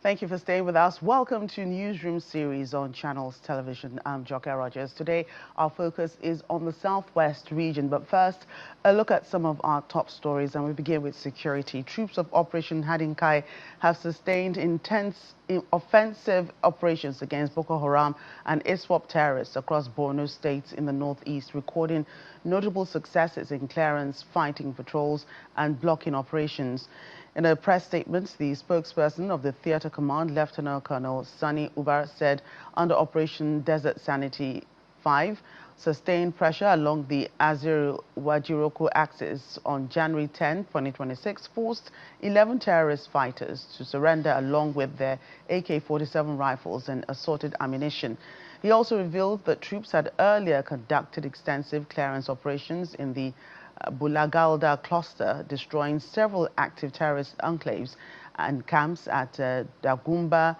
Thank you for staying with us. Welcome to Newsroom series on Channels Television. I'm Joke Rogers. Today, our focus is on the Southwest region. But first, a look at some of our top stories. And we begin with security. Troops of Operation Hadinkai have sustained intense offensive operations against Boko Haram and ISWAP terrorists across Borno states in the northeast, recording notable successes in clearance, fighting patrols, and blocking operations. In a press statement, the spokesperson of the Theatre Command, Lieutenant Colonel Sani Ubar, said under Operation Desert Sanity 5, sustained pressure along the Aziru-Wajiroko axis on January 10, 2026, forced 11 terrorist fighters to surrender along with their AK-47 rifles and assorted ammunition. He also revealed that troops had earlier conducted extensive clearance operations in the Bulagalda cluster, destroying several active terrorist enclaves and camps at Dagumba,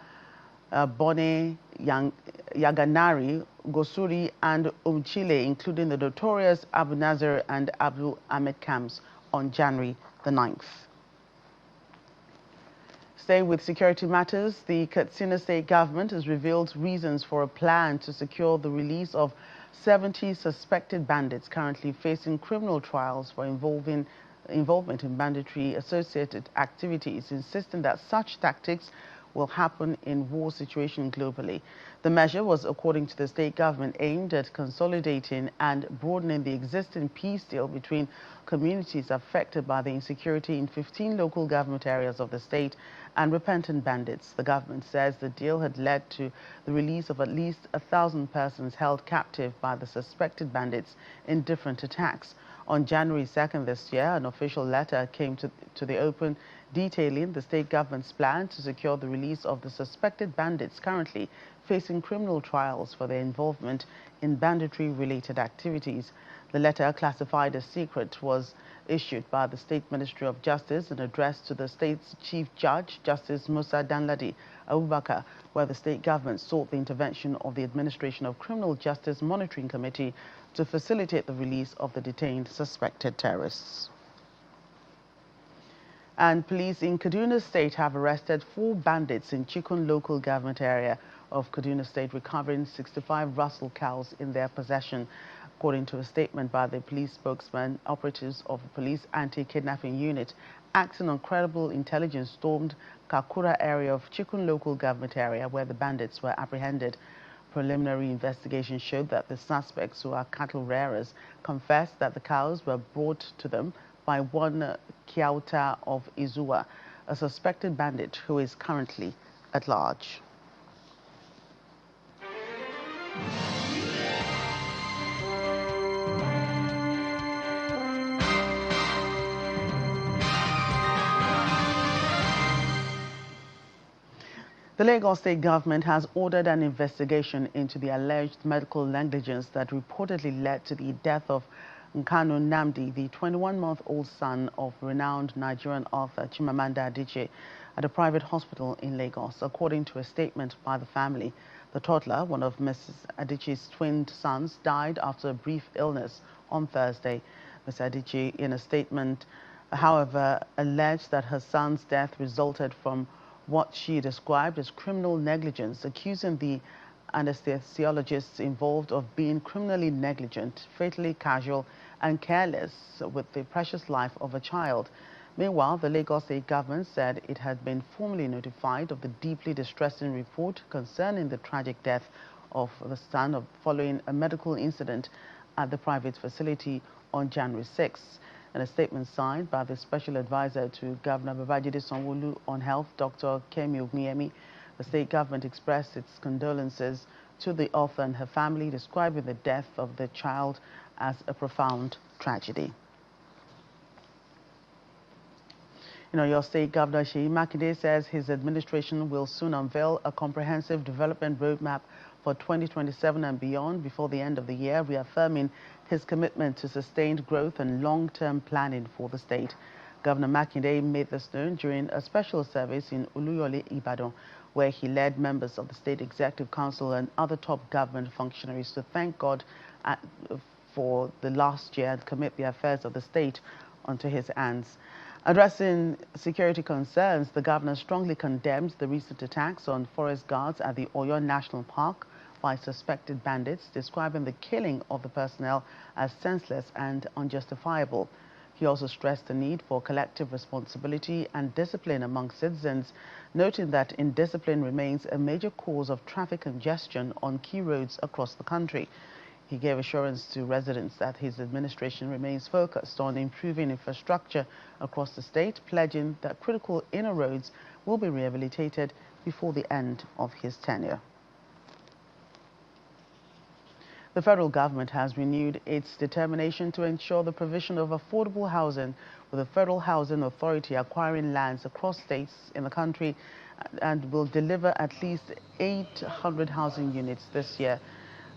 Bone, Yaganari, Gosuri, and Umchile, including the notorious Abu Nazar and Abu Ahmed camps on January the 9th. Staying with security matters, the Katsina State government has revealed reasons for a plan to secure the release of 70 suspected bandits currently facing criminal trials for involvement in banditry-associated activities, insisting that such tactics will happen in war situations globally. The measure was, according to the state government, aimed at consolidating and broadening the existing peace deal between communities affected by the insecurity in 15 local government areas of the state and repentant bandits. The government says the deal had led to the release of at least 1,000 persons held captive by the suspected bandits in different attacks. On January 2nd this year, an official letter came to the open detailing the state government's plan to secure the release of the suspected bandits currently facing criminal trials for their involvement in banditry-related activities. The letter, classified as secret, was issued by the State Ministry of Justice and addressed to the state's Chief Judge, Justice Musa Danladi Abubakar, where the state government sought the intervention of the Administration of Criminal Justice Monitoring Committee to facilitate the release of the detained suspected terrorists. And police in Kaduna State have arrested 4 bandits in Chikun local government area of Kaduna State, recovering 65 Russell cows in their possession. According to a statement by the police spokesman, operatives of the police anti-kidnapping unit acting on credible intelligence stormed Kakura area of Chikun local government area where the bandits were apprehended. Preliminary investigation showed that the suspects, who are cattle rearers, confessed that the cows were brought to them by one Kiauta of Izua, a suspected bandit who is currently at large. The Lagos State government has ordered an investigation into the alleged medical negligence that reportedly led to the death of Nkanu Nnamdi, the 21-month-old son of renowned Nigerian author Chimamanda Adichie, at a private hospital in Lagos. According to a statement by the family, the toddler, one of Mrs. Adichie's twin sons, died after a brief illness on Thursday. Ms. Adichie, in a statement, however, alleged that her son's death resulted from what she described as criminal negligence, accusing the anesthesiologists involved of being criminally negligent, fatally casual, and careless with the precious life of a child. Meanwhile, the Lagos State government said it had been formally notified of the deeply distressing report concerning the tragic death of the son following a medical incident at the private facility on January 6th. In a statement signed by the Special Advisor to Governor Babajide Sanwo-Olu on Health, Dr. Kemi Oguniemi, the state government expressed its condolences to the author and her family, describing the death of the child as a profound tragedy. Your state governor, Seyi Makinde, says his administration will soon unveil a comprehensive development roadmap for 2027 and beyond before the end of the year, reaffirming his commitment to sustained growth and long-term planning for the state. Governor Makinde made this known during a special service in Oluyole, Ibadan, where he led members of the State Executive Council and other top government functionaries to thank God for the last year and commit the affairs of the state onto his hands. Addressing security concerns, the governor strongly condemns the recent attacks on forest guards at the Oyo National Park by suspected bandits, describing the killing of the personnel as senseless and unjustifiable. He also stressed the need for collective responsibility and discipline among citizens, noting that indiscipline remains a major cause of traffic congestion on key roads across the country. He gave assurance to residents that his administration remains focused on improving infrastructure across the state, pledging that critical inner roads will be rehabilitated before the end of his tenure. The federal government has renewed its determination to ensure the provision of affordable housing, with the Federal Housing Authority acquiring lands across states in the country and will deliver at least 800 housing units this year.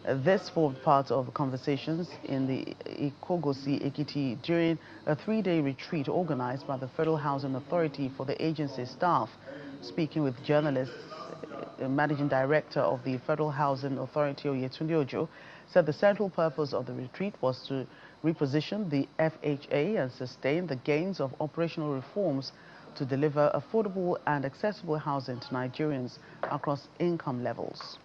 This formed part of conversations in the Lagos-Abeokuta during a 3-day retreat organized by the Federal Housing Authority for the agency staff. Speaking with journalists, Managing Director of the Federal Housing Authority, Oyetunde Ojo, said the central purpose of the retreat was to reposition the FHA and sustain the gains of operational reforms to deliver affordable and accessible housing to Nigerians across income levels.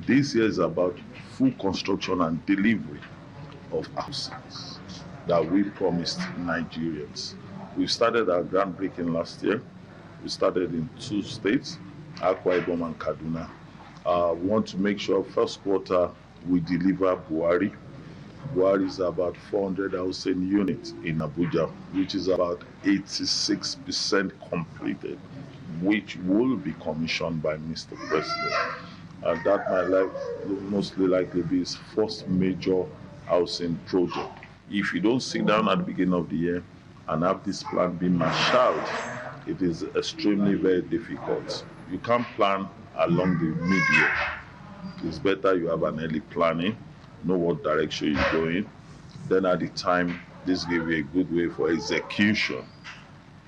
This year is about full construction and delivery of houses that we promised Nigerians. We started our groundbreaking last year. We started in 2 states, Akwa Ibom and Kaduna. We want to make sure first quarter we deliver Buhari. Buhari is about 400 housing units in Abuja, which is about 86% completed, which will be commissioned by Mr. President. And that might mostly likely be his first major housing project. If you don't sit down at the beginning of the year and have this plan be marshaled, it is extremely very difficult. You can't plan along the mid-year. It's better you have an early planning, know what direction you're going. Then at the time, this gives you a good way for execution.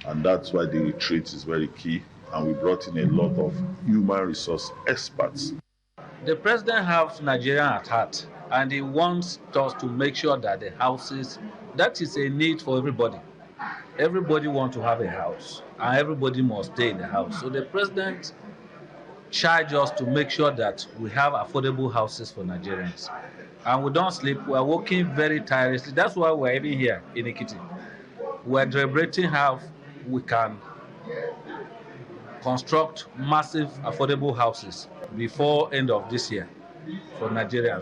And that's why the retreat is very key. And we brought in a lot of human resource experts. The president has Nigeria at heart, and he wants us to make sure that the houses, that is a need for everybody. Everybody wants to have a house, and everybody must stay in the house. So the president charged us to make sure that we have affordable houses for Nigerians. And we don't sleep. We are working very tirelessly. That's why we're even here in Ekiti. We're deliberating how we can construct massive affordable houses before end of this year for Nigerians.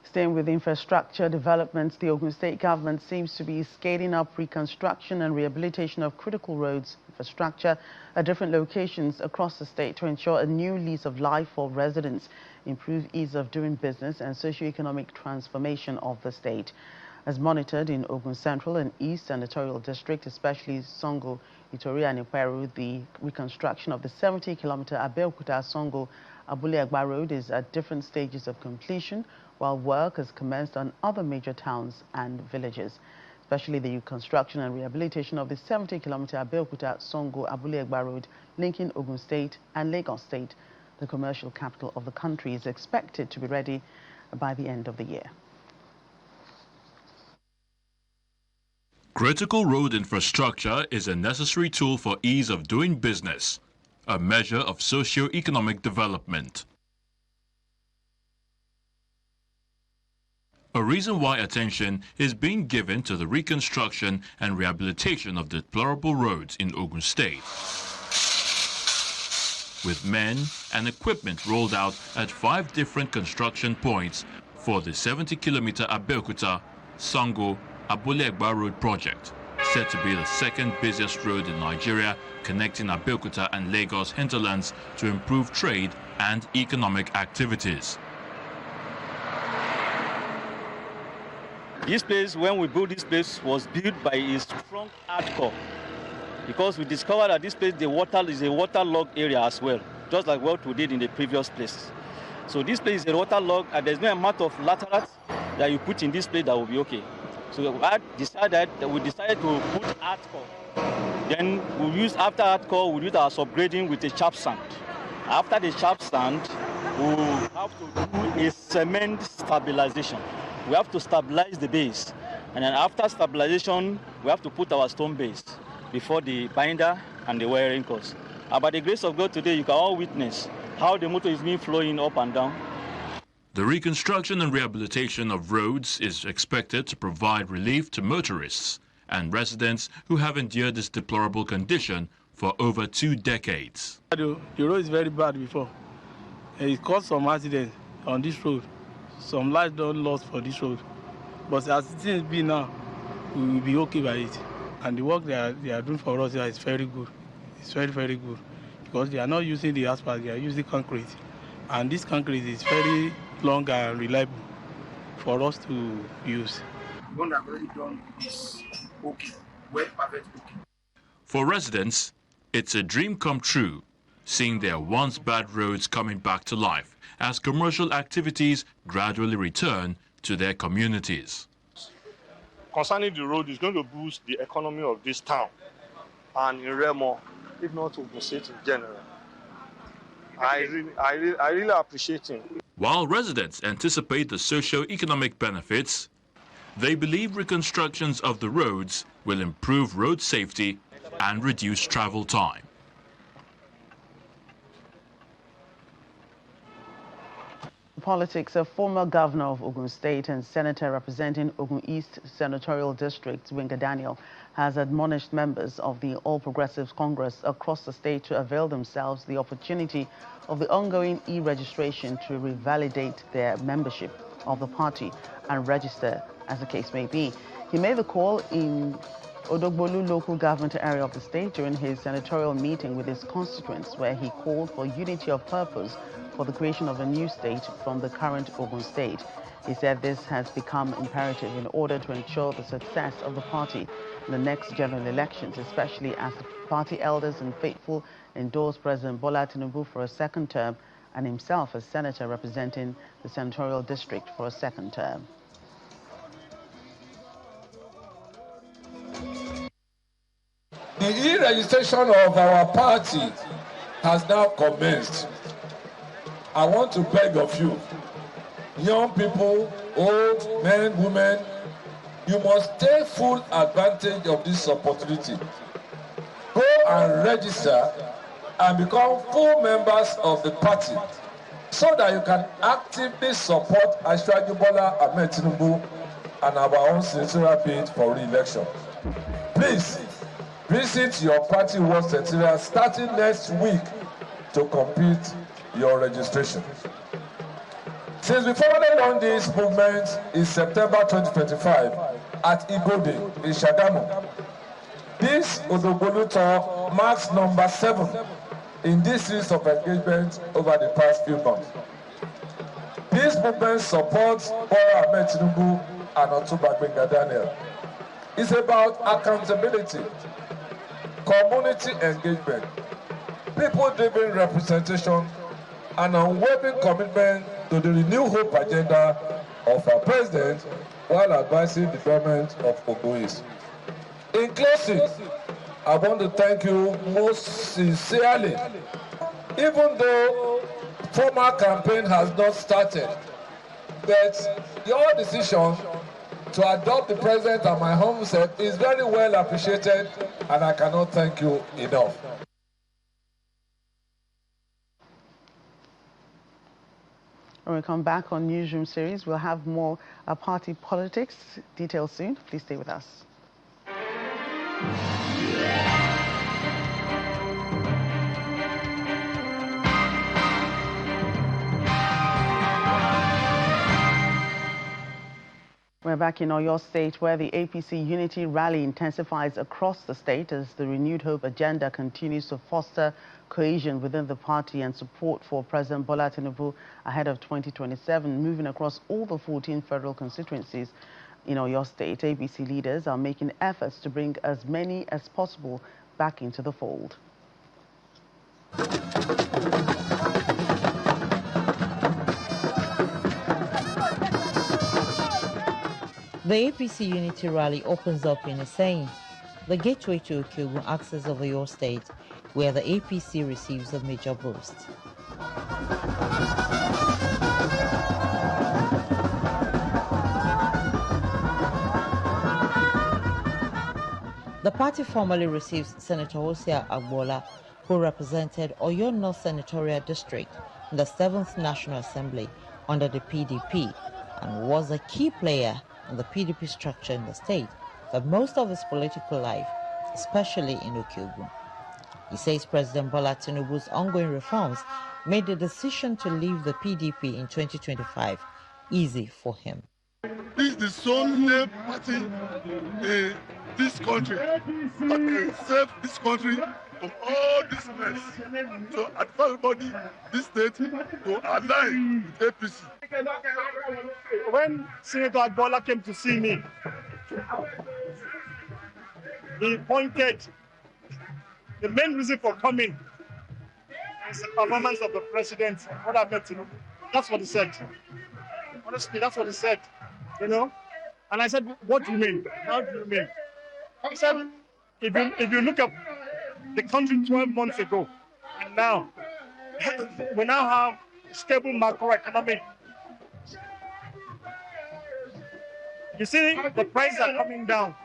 Staying with infrastructure developments, the Ogun State government seems to be scaling up reconstruction and rehabilitation of critical roads infrastructure at different locations across the state to ensure a new lease of life for residents, improve ease of doing business and socio-economic transformation of the state. As monitored in Ogun Central and East Senatorial District, especially Songo, Itori and Iperu, the reconstruction of the 70-kilometer Abeokuta-Songo Abule-Egba Road is at different stages of completion, while work has commenced on other major towns and villages. Especially the reconstruction and rehabilitation of the 70-kilometer Abeokuta-Songo Abule-Egba Road linking Ogun State and Lagos State, the commercial capital of the country, is expected to be ready by the end of the year. Critical road infrastructure is a necessary tool for ease of doing business, a measure of socio-economic development. A reason why attention is being given to the reconstruction and rehabilitation of deplorable roads in Ogun State, with men and equipment rolled out at 5 different construction points for the 70-kilometer Abeokuta-Songo Abule-Egba Road project, said to be the second busiest road in Nigeria, connecting Abeokuta and Lagos hinterlands to improve trade and economic activities. This place, when we built this place, was built by a strong hardcore, because we discovered that this place, the water is a waterlogged area as well, just like what we did in the previous place. So this place is a waterlogged, and there's no amount of laterite that you put in this place that will be okay. So we decided to put hardcore. Then after hardcore, we did our subgrading with a sharp sand. After the sharp sand, we have to do a cement stabilization. We have to stabilize the base. And then after stabilization, we have to put our stone base before the binder and the wiring course. By the grace of God today, you can all witness how the motor is being flowing up and down. The reconstruction and rehabilitation of roads is expected to provide relief to motorists and residents who have endured this deplorable condition for over 2 decades. The road is very bad before. It caused some accidents on this road. Some lives don't lost for this road. But as things be now, we will be okay by it. And the work they are doing for us here is very good. It's very, very good. Because they are not using the asphalt, they are using concrete. And this concrete is very long and reliable for us to use. The one that I've already done is okay, well, perfect, okay. For residents, it's a dream come true, seeing their once bad roads coming back to life as commercial activities gradually return to their communities. Concerning the road, it's going to boost the economy of this town and in Remo, if not Ogun State in general. I really appreciate it. While residents anticipate the socio-economic benefits, they believe reconstructions of the roads will improve road safety and reduce travel time. Politics, a former governor of Ogun State and senator representing Ogun East Senatorial District, Winga Daniel, has admonished members of the All Progressives Congress across the state to avail themselves the opportunity of the ongoing e-registration to revalidate their membership of the party and register as the case may be. He made the call in Odogbolu local government area of the state during his senatorial meeting with his constituents, where he called for unity of purpose for the creation of a new state from the current Ogun State. He said this has become imperative in order to ensure the success of the party in the next general elections, especially as the party elders and faithful endorse President Bola Tinubu for a second term and himself as senator representing the senatorial district for a second term. The e-registration of our party has now commenced. I want to beg of you, young people, old men, women, you must take full advantage of this opportunity. Go and register and become full members of the party so that you can actively support Asiwaju Bola Ahmed Tinubu and our own senatorial bid for re-election. Please visit your party work secretariat starting next week to complete your registration. Since we formally launched this movement in September 2025 at Igode in Shagamu, this Odogbolu tour marks number 7 in this series of engagement over the past few months. This movement supports Bola Ahmed Tinubu and Otunba Winga Daniel. It's about accountability, community engagement, people-driven representation, and unwavering commitment to the renewed hope agenda of our president while advising the government of Ogun East. In closing, I want to thank you most sincerely. Even though formal campaign has not started, but your decision to adopt the president and my home set is very well appreciated, and I cannot thank you enough. When we come back on Newsroom series, we'll have more party politics. Details soon. Please stay with us. We're back in Oyo State, where the APC Unity Rally intensifies across the state as the Renewed Hope agenda continues to foster cohesion within the party and support for President Bola Tinubu ahead of 2027, moving across all the 14 federal constituencies in Oyo State. APC leaders are making efforts to bring as many as possible back into the fold. The APC Unity Rally opens up in Iseyin, the gateway to Okiogun axis of Oyo State, where the APC receives a major boost. The party formally receives Senator Osia Agbola, who represented Oyo North Senatorial District in the 7th National Assembly under the PDP and was a key player in the PDP structure in the state for most of his political life, especially in Okiogun. He says President Bola Tinubu's ongoing reforms made the decision to leave the PDP in 2025 easy for him. This is the sole party in this country that can save this country from all this mess. So I advise everybody, this state, to align with APC. When Senator Agbola came to see me, he pointed the main reason for coming is the performance of the president. What I met him, that's what he said. Honestly, that's what he said. You know, and I said, "What do you mean? How do you mean?" He said, "If you look at the country 12 months ago, and now we now have stable macroeconomic. You see, the prices are coming down."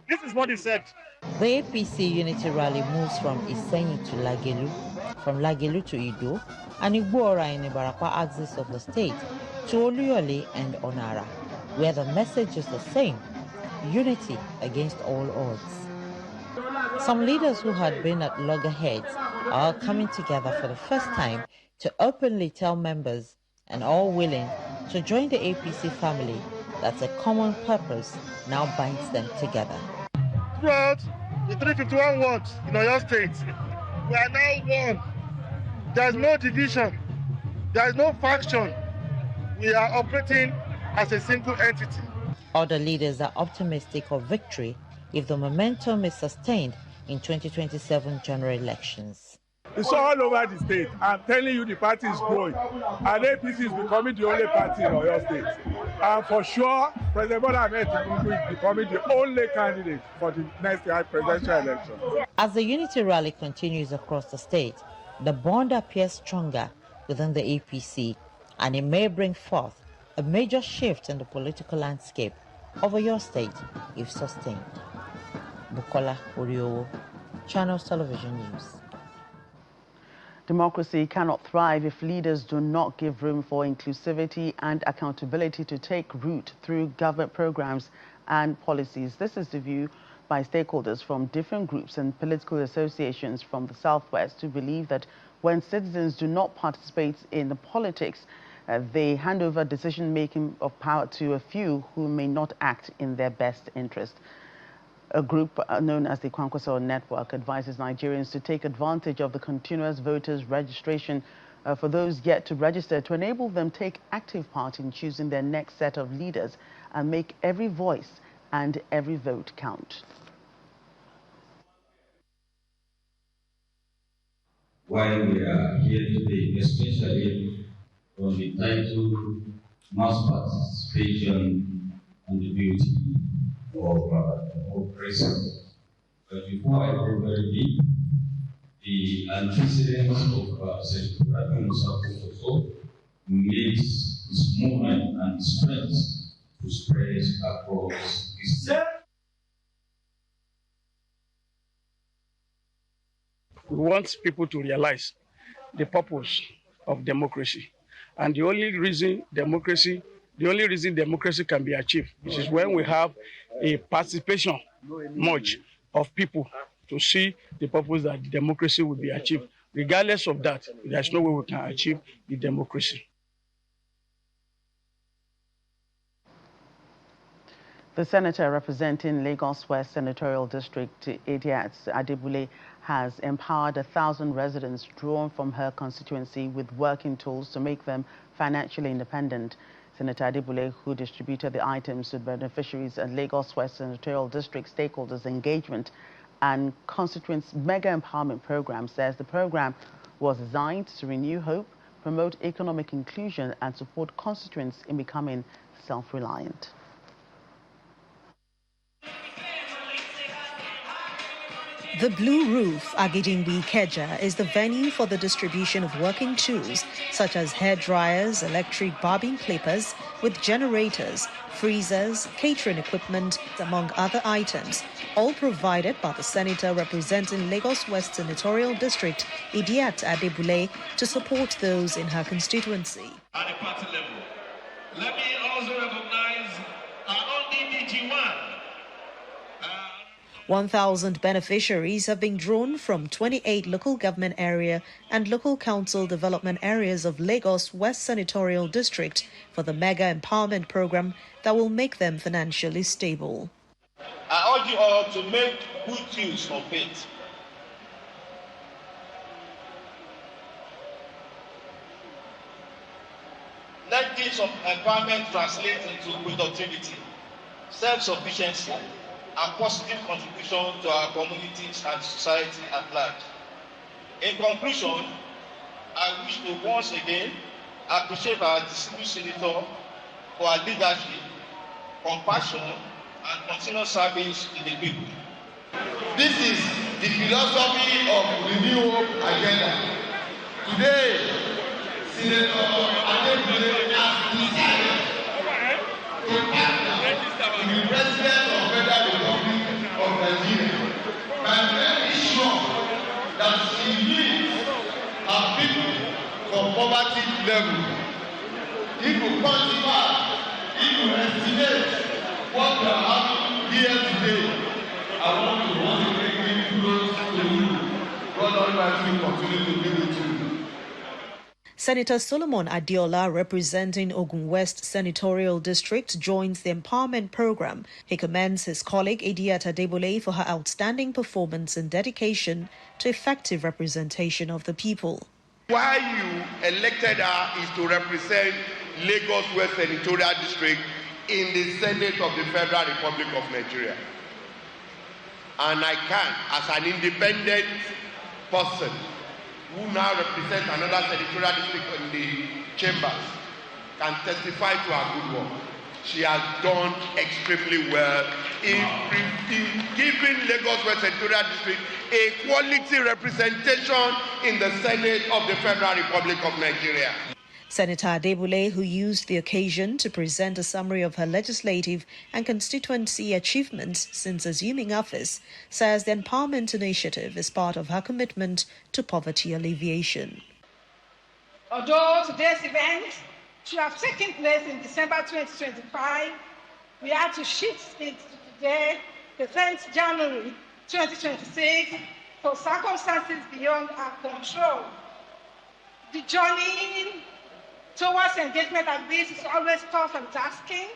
This is what he said. The APC Unity Rally moves from Isenyi to Lagelu, from Lagelu to Ido, and Igboora in the Ibarapa axis of the state, to Oluyole and Onara, where the message is the same: unity against all odds. Some leaders who had been at loggerheads are coming together for the first time to openly tell members, and all willing to join the APC family, that a common purpose now binds them together. Throughout the 351 wards in Oyo State, we are now one. There is no division. There is no faction. We are operating as a single entity. Other leaders are optimistic of victory if the momentum is sustained in 2027 general elections. It's all over the state. I'm telling you, the party is growing. And APC is becoming the only party in Oyo State. And for sure, President Bola Ahmed Tinubu is becoming the only candidate for the next year presidential election. As the unity rally continues across the state, the bond appears stronger within the APC, and it may bring forth a major shift in the political landscape of Oyo State if sustained. Bukola Oriowo, Channels Television News. Democracy cannot thrive if leaders do not give room for inclusivity and accountability to take root through government programs and policies. This is the view by stakeholders from different groups and political associations from the Southwest, who believe that when citizens do not participate in the politics, they hand over decision-making of power to a few who may not act in their best interest. A group known as the Kwankwaso Network advises Nigerians to take advantage of the continuous voters registration for those yet to register to enable them take active part in choosing their next set of leaders and make every voice and every vote count. Why we are here today, especially on the title Mass Participation and the Beauty of democracy. But before I go very deep, the antecedents of Senator Musa makes this movement and strength to spread across the state. We want people to realize the purpose of democracy. And the only reason democracy can be achieved, which is when we have a participation much of people to see the purpose that democracy will be achieved. Regardless of that, there's no way we can achieve the democracy. The senator representing Lagos West Senatorial District, Idiat Adebule, has empowered 1,000 residents drawn from her constituency with working tools to make them financially independent. Senator Adebule, who distributed the items to beneficiaries at Lagos West Senatorial District Stakeholders Engagement and Constituency Mega Empowerment Program, says the program was designed to renew hope, promote economic inclusion, and support constituents in becoming self-reliant. The Blue Roof, Agidingbi Ikeja, is the venue for the distribution of working tools such as hair dryers, electric barbing clippers with generators, freezers, catering equipment, among other items, all provided by the senator representing Lagos West Senatorial District, Idiat Adebule, to support those in her constituency. At the party level, let me also recognize our own DDG1. 1,000 beneficiaries have been drawn from 28 local government area and local council development areas of Lagos West Senatorial District for the mega empowerment program that will make them financially stable. I urge you all to make good use of it. Let this empowerment translate into productivity, self-sufficiency, and positive contribution to our communities and society at large. In conclusion, I wish to once again appreciate our distinguished senator for our leadership, compassion, and continuous service to the people. This is the philosophy of Renew Hope agenda. Today, Senator Adebule has decided to partner with the President of the Federal Republic of Nigeria. I'm very sure that she leads our people from poverty level. If you quantify, if you estimate what we are having here today, I want to once again give kudos to you. God Almighty will continue to be with you. Senator Solomon Adiola, representing Ogun West Senatorial District, joins the empowerment program. He commends his colleague Idiat Adebule for her outstanding performance and dedication to effective representation of the people. Why you elected her is to represent Lagos West Senatorial District in the Senate of the Federal Republic of Nigeria. And I can, as an independent person, who now represent another senatorial district in the chambers, can testify to her good work. She has done extremely well in giving Lagos West Senatorial District a quality representation in the Senate of the Federal Republic of Nigeria. Senator Adebule, who used the occasion to present a summary of her legislative and constituency achievements since assuming office, says the Empowerment Initiative is part of her commitment to poverty alleviation. Although today's event should have taken place in December 2025, we had to shift it to today, the 10th January 2026, for circumstances beyond our control. The journey towards engagement like this is always tough and tasking.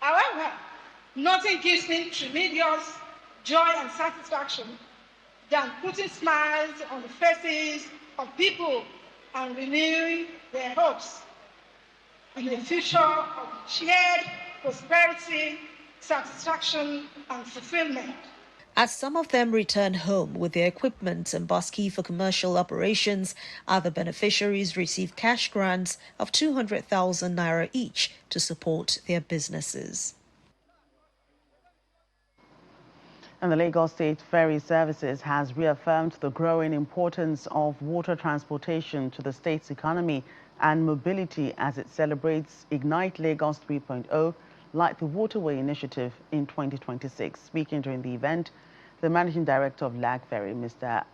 However, nothing gives me tremendous joy and satisfaction than putting smiles on the faces of people and renewing their hopes in a future of shared prosperity, satisfaction, and fulfillment. As some of them return home with their equipment and bus key for commercial operations, other beneficiaries receive cash grants of 200,000 naira each to support their businesses. And the Lagos State Ferry Services has reaffirmed the growing importance of water transportation to the state's economy and mobility as it celebrates Ignite Lagos 3.0, like the Waterway initiative in 2026. Speaking during the event, the Managing Director of Lag Ferry, Mr.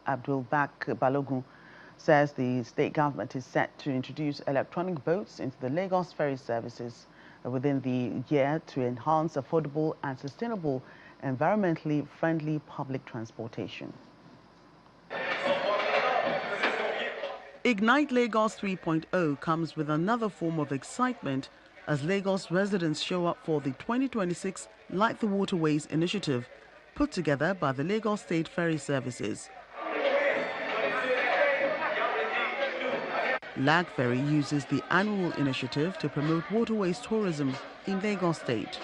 Abdulbak Balogun, says the state government is set to introduce electronic boats into the Lagos Ferry Services within the year to enhance affordable and sustainable, environmentally friendly public transportation. Ignite Lagos 3.0 comes with another form of excitement as Lagos residents show up for the 2026 Light the Waterways initiative put together by the Lagos State Ferry Services. Lag Ferry uses the annual initiative to promote waterways tourism in Lagos State.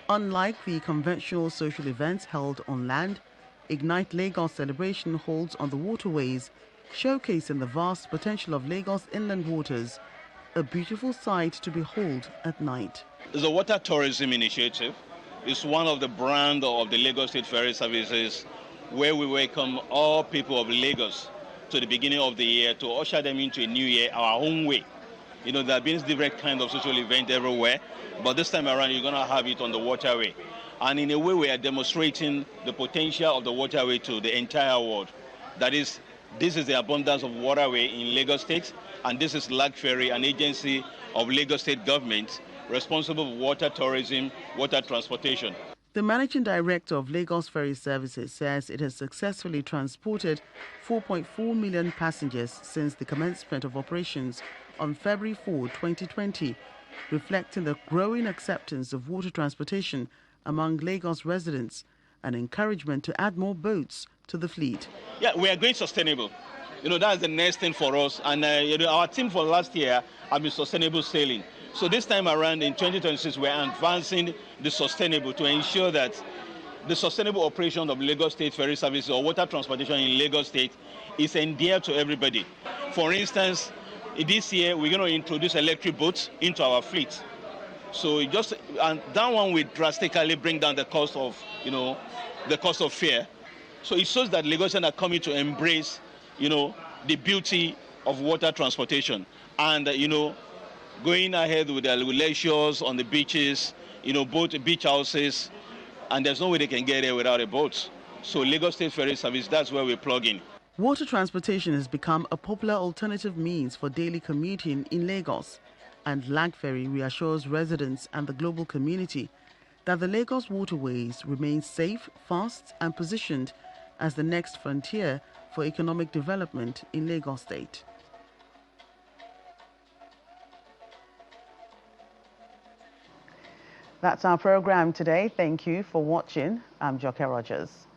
Unlike the conventional social events held on land, Ignite Lagos celebration holds on the waterways, showcasing the vast potential of Lagos inland waters, a beautiful sight to behold at night. It's a water tourism initiative. It's one of the brand of the Lagos State Ferry Services, where we welcome all people of Lagos to the beginning of the year to usher them into a new year our own way. You know, there have been different kind of social events everywhere, but this time around you're going to have it on the Waterway. And in a way we are demonstrating the potential of the Waterway to the entire world. That is, this is the abundance of waterway in Lagos State, and this is Lag Ferry, an agency of Lagos State government responsible for water tourism, water transportation. The managing director of Lagos Ferry Services says it has successfully transported 4.4 million passengers since the commencement of operations on February 4, 2020, reflecting the growing acceptance of water transportation among Lagos residents and encouragement to add more boats to the fleet. Yeah, we are going sustainable. You know, that's the next thing for us. And you know, our team for last year have been sustainable sailing. So this time around in 2026, we're advancing the sustainable to ensure that the sustainable operation of Lagos State Ferry Services or water transportation in Lagos State is endeared to everybody. For instance, this year we're going to introduce electric boats into our fleet. So and that one will drastically bring down the cost of, you know, the cost of fare. So it shows that Lagosians are coming to embrace, you know, the beauty of water transportation and, you know, going ahead with their leisures on the beaches, you know, beach houses, and there's no way they can get there without a boat. So Lagos State Ferry Service, that's where we plug in. Water transportation has become a popular alternative means for daily commuting in Lagos, and Lag Ferry reassures residents and the global community that the Lagos waterways remain safe, fast, and positioned as the next frontier for economic development in Lagos State. That's our program today. Thank you for watching. I'm Joke Rogers.